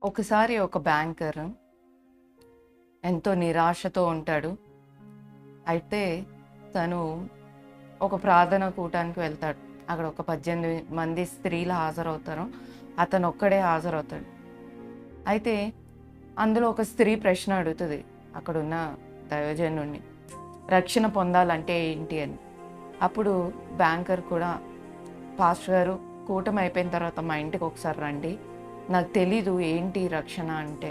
ఒకసారి ఒక బ్యాంకర్ ఎంతో నిరాశతో ఉంటాడు. అయితే తను ఒక ప్రార్థన కూటానికి వెళ్తాడు. అక్కడ ఒక 18 మంది స్త్రీలు హాజరవుతారు. అతను ఒక్కడే హాజరవుతాడు. అయితే అందులో ఒక స్త్రీ ప్రశ్న అడుగుతుంది అక్కడున్న దైవజనుడిని, రక్షణ పొందాలంటే ఏంటి అని. అప్పుడు బ్యాంకర్ కూడా, పాస్టర్ గారు, కూటమి అయిపోయిన తర్వాత మా ఇంటికి ఒకసారి రండి, నాకు తెలీదు ఏంటి రక్షణ అంటే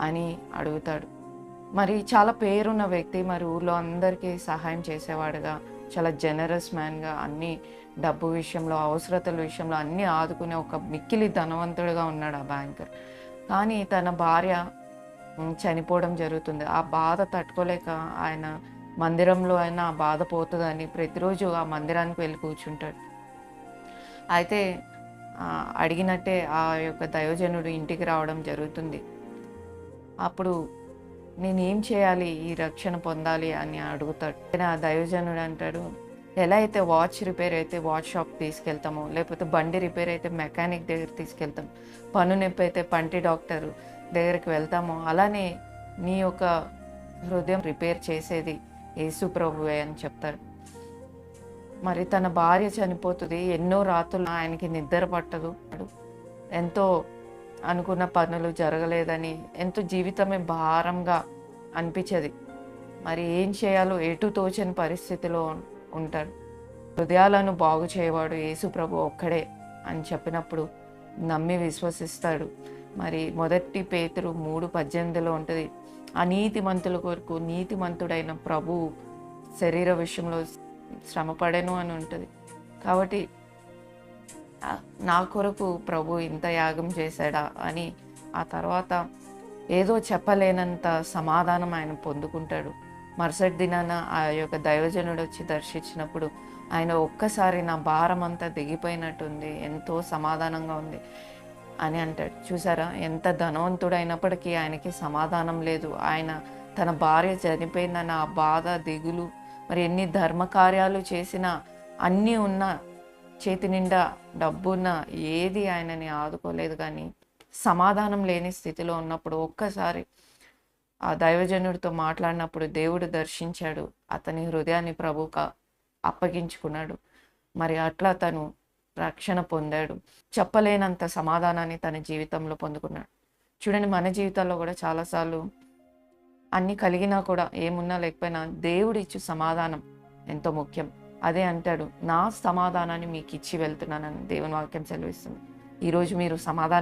అని అడుగుతాడు. మరి చాలా పేరున్న వ్యక్తి, మరి ఊర్లో అందరికీ సహాయం చేసేవాడుగా, చాలా జనరస్ మ్యాన్గా, అన్ని డబ్బు విషయంలో, అవసరతల విషయంలో అన్నీ ఆదుకునే ఒక మిక్కిలి ధనవంతుడిగా ఉన్నాడు ఆ బ్యాంకర్. కానీ తన భార్య చనిపోవడం జరుగుతుంది. ఆ బాధ తట్టుకోలేక ఆయన మందిరంలో అయినా ఆ బాధ పోతుందని ప్రతిరోజు ఆ మందిరానికి వెళ్ళి కూర్చుంటాడు. అయితే అడిగినట్టే ఆ యొక్క దైవజనుడు ఇంటికి రావడం జరుగుతుంది. అప్పుడు నేనేం చేయాలి ఈ రక్షణ పొందాలి అని అడుగుతాడు. ఆ దైవజనుడు అంటాడు, ఎలా అయితే వాచ్ రిపేర్ అయితే వాచ్ షాప్ తీసుకెళ్తామో, లేకపోతే బండి రిపేర్ అయితే మెకానిక్ దగ్గర తీసుకెళ్తాం, పన్ను నొప్పి అయితే పంటి డాక్టర్ దగ్గరికి వెళ్తామో, అలానే నీ యొక్క హృదయం రిపేర్ చేసేది యేసు ప్రభువే అని చెప్తాడు. మరి తన భార్య చనిపోతుంది. ఎన్నో రాత్రులు ఆయనకి నిద్ర పట్టదు. ఎంతో అనుకున్న పనులు జరగలేదని ఎంతో జీవితమే భారంగా అనిపించేది. మరి ఏం చేయాలో ఎటు తోచని పరిస్థితిలో ఉంటాడు. హృదయాలను బాగు చేయవాడు యేసు ప్రభు ఒక్కడే అని చెప్పినప్పుడు నమ్మి విశ్వసిస్తాడు. మరి మొదటి పేతురు 3:18 ఉంటుంది, అనీతిమంతుల కొరకు నీతిమంతుడైన ప్రభు శరీర విషయంలో శ్రమపడెను అని ఉంటుంది. కాబట్టి నా కొరకు ప్రభు ఇంత యాగం చేశాడా అని ఆ తర్వాత ఏదో చెప్పలేనంత సమాధానం ఆయన పొందుకుంటాడు. మరుసటి దినాన ఆ యొక్క దైవజనుడు వచ్చి దర్శించినప్పుడు ఆయన ఒక్కసారి నా భారం అంతా దిగిపోయినట్టుంది, ఎంతో సమాధానంగా ఉంది అని అంటాడు. చూసారా, ఎంత ధనవంతుడైనప్పటికీ ఆయనకి సమాధానం లేదు. ఆయన తన భార్య చనిపోయిందన్న ఆ బాధ, దిగులు, మరి ఎన్ని ధర్మకార్యాలు చేసినా, అన్నీ ఉన్నా, చేతి నిండా డబ్బున్న ఏది ఆయనని ఆదుకోలేదు. కానీ సమాధానం లేని స్థితిలో ఉన్నప్పుడు ఒక్కసారి ఆ దైవజనుడితో మాట్లాడినప్పుడు దేవుడు దర్శించాడు. అతని హృదయాన్ని ప్రభువుకు అప్పగించుకున్నాడు. మరి అట్లా తను రక్షణ పొందాడు. చెప్పలేనంత సమాధానాన్ని తన జీవితంలో పొందుకున్నాడు. చూడండి, మన జీవితాల్లో కూడా చాలాసార్లు అన్నీ కలిగినా కూడా, ఏమున్నా లేకపోయినా, దేవుడు ఇచ్చు సమాధానం ఎంతో ముఖ్యం. అదే అంటాడు, నా సమాధానాన్ని మీకు ఇచ్చి వెళ్తున్నానని దేవుని వాక్యం సెలవిస్తుంది. ఈరోజు మీరు సమాధానం